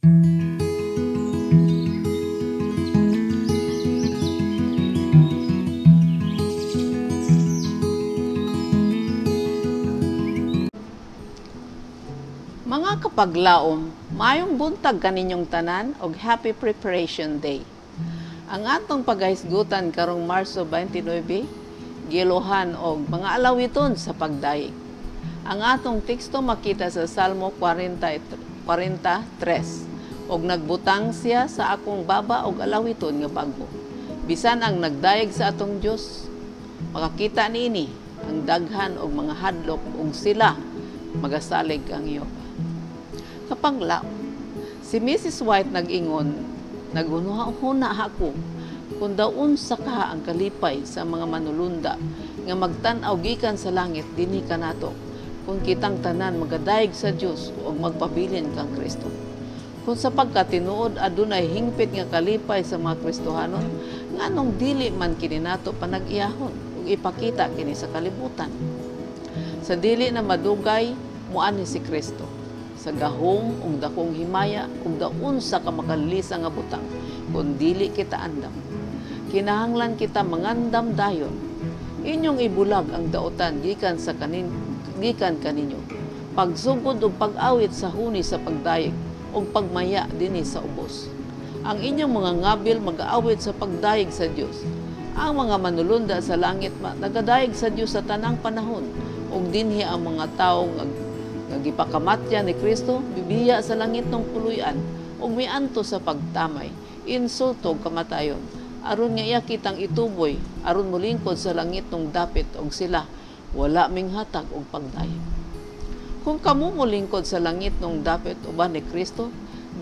Mga kapaglaom, mayong buntag kaninyong tanan og Happy Preparation Day. Ang atong paghisgutan karong Marso 29, giluhan og mga alawiton sa pagdayeg. Ang atong teksto makita sa Salmo 43 og nagbutang siya sa akong baba og alawiton nga bago. Bisan ang nagdayeg sa atong Dios, makakita niini ang daghan og mga hadlok ug sila magasalig ang iyo. Kapaglaom, si Mrs. White nag-ingon, naghuna ako kung daon sa ka ang kalipay sa mga manulunda nga magtan-aw gikan sa langit dinhi kanato kung kitang tanan magadayeg sa Dios o magpabilin kang Kristo. Kung sapagkat tinuod adunay hingpit nga kalipay sa mga Kristohanon, nganong dili man kini nato panag-iyahon ug ipakita kini sa kalibutan. Sa dili na madugay muani si Kristo. Sa gahom ug dakong himaya ug daun sa kamakalisa nga butang kun dili kita andam. Kinahanglan kita mangandam dayon. Inyong ibulag ang daotan gikan kaninyo. Pagsugod ug pag-awit sa huni sa pagdayeg ug pagmaya dinhi sa ubos. Ang inyong mga ngabil mag-aawit sa pagdayeg sa Dios. Ang mga manulunda sa langit nagadayeg sa Dios sa tanang panahon ug dinhi ang mga tawo gipakamatya ni Kristo, bibiya sa langit ng puluyan, ug mianto sa pagtamay, insulto kamatayon, aron nga iya kitang ituboy, aron mulingkod sa langit ng dapit, ug sila, wala minghatag og pagdayeg. Kung kamo mulingkod sa langit ng dapit uban ni Kristo,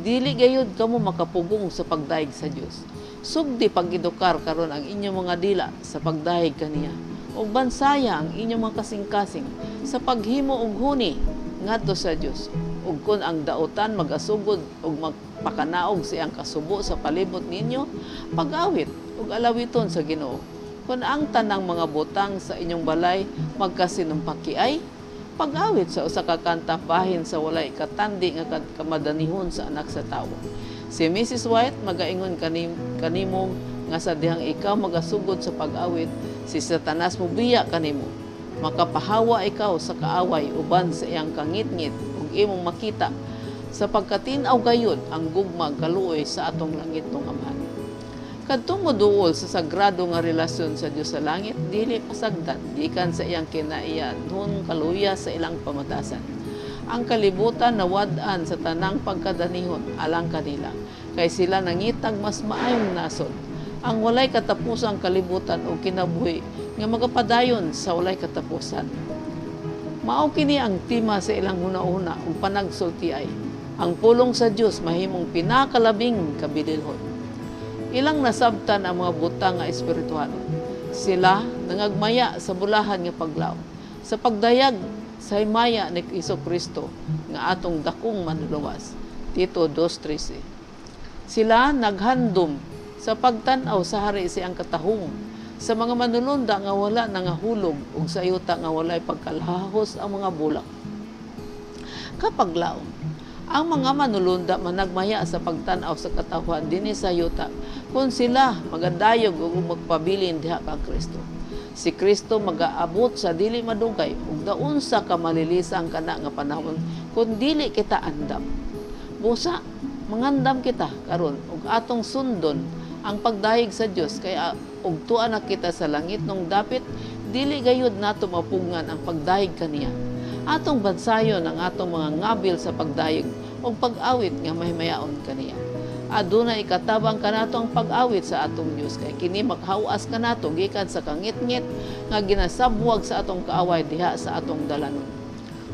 dili gayud kamo makapugong sa pagdayeg sa Dios. Sugdi pag-edukar karon ang inyong mga dila sa pagdayeg kaniya, ug bansaya ang inyong mga kasing-kasing sa paghimo og huni ngadto sa Dios. Ug kun ang daotan magasugod ug magpakanaog siyang kasubo sa palibot ninyo, pag-awit ug alawiton sa Ginoo. Kun ang tanang mga butang sa inyong balay magkasinumpakiay, pag-awit sa usa ka kanta bahin sa walay katandi nga kamadanihon sa anak sa tawo. Si Mrs. White magaingon kanimo nga sa dihang ikaw magasugod sa pag-awit, si Satanas mobiya kanimo. Makapahawa ikaw sa kaaway uban sa iyang kangit-ngit ug imong makita sa pagkatin-aw gayud ang gugma kaluoy sa atong langit ng Amahan. Kadtong moduol sa sagrado nga relasyon sa Dios sa langit, dili pasagdan gikan sa iyang kinaiyanon kaluya sa ilang pamatasan. Ang kalibutan nawad-an sa tanang pagkadanihon alang kanila, kay sila nangitag mas maayong nasod. Ang walay katapusang kalibutan o kinabuhi nga magapadayon sa walay katapusan. Mao kini ang tema sa ilang huna-una ug panagsultiay. Ang pulong sa Dios mahimong pinakalabing kabililhon. Ilang nasabtan ang mga butang nga espiritual. Sila nangagmaya sa bulahan nga paglaom, sa pagdayag sa himaya ni Kristo nga atong dakong manluluwas. Tito 2:13. Sila naghandom sa pagtan-aw sa hari siyang katahum, sa mga manulunda nga wala nangahulog ug sa yuta nga walay pagkalahos ang mga bulak. Kapaglaom, ang mga manulunda managmaya sa pagtan-aw sa katawhan dinhi sa yuta kung sila magadayog ug magpabilin diha kang Kristo. Si Kristo magaabot sa dili madugay ug daun sa kamalilisang kana nga panahon kung dili kita andam. Busa mangandam kita karon ug atong sundon ang pagdayeg sa Dios kaya ug tuan na kita sa langit nung dapit dili gayud nato mapugngan ang pagdayeg kaniya. Atong bansayon ang atong mga ngabil sa pagdayeg ug pag-awit nga mahimayaon kaniya. Adunay ikatabang kanato ang pag-awit sa atong Dios kay kini maghawas kanato gikan sa kangit-ngit nga ginasabwag sa atong kaaway diha sa atong dalanon.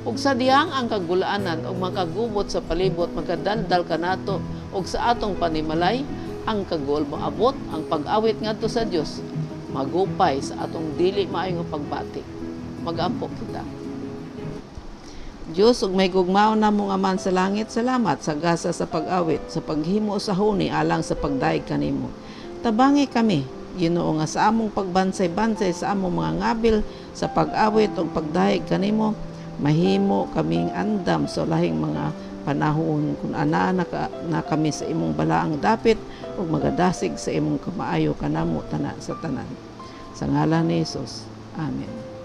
Ug sa dihang ang kagulaanan ug makagubot sa palibot magadaldal kanato ug sa atong panimalay ang kagul moabot ang pag-awit ngadto sa Dios magupay sa atong dili maayo nga pagbati. Mag-ampo kita. Diyos, ug may gugmaw na mong Aman sa langit, salamat sa gasa sa pag-awit, sa paghimo sa huni alang sa pagdayeg kanimo. Tabangi kami, Ginoo, nga sa among pagbansay-bansay sa among mga ngabil sa pag-awit ug pagdayeg kanimo, mahimo kaming andam sa lahing mga panahon kung ana na kami sa imong balaang dapit ug magadasig sa imong kamaayo kanamo tanan sa tanan. Sa ngalan ni Jesus. Amen.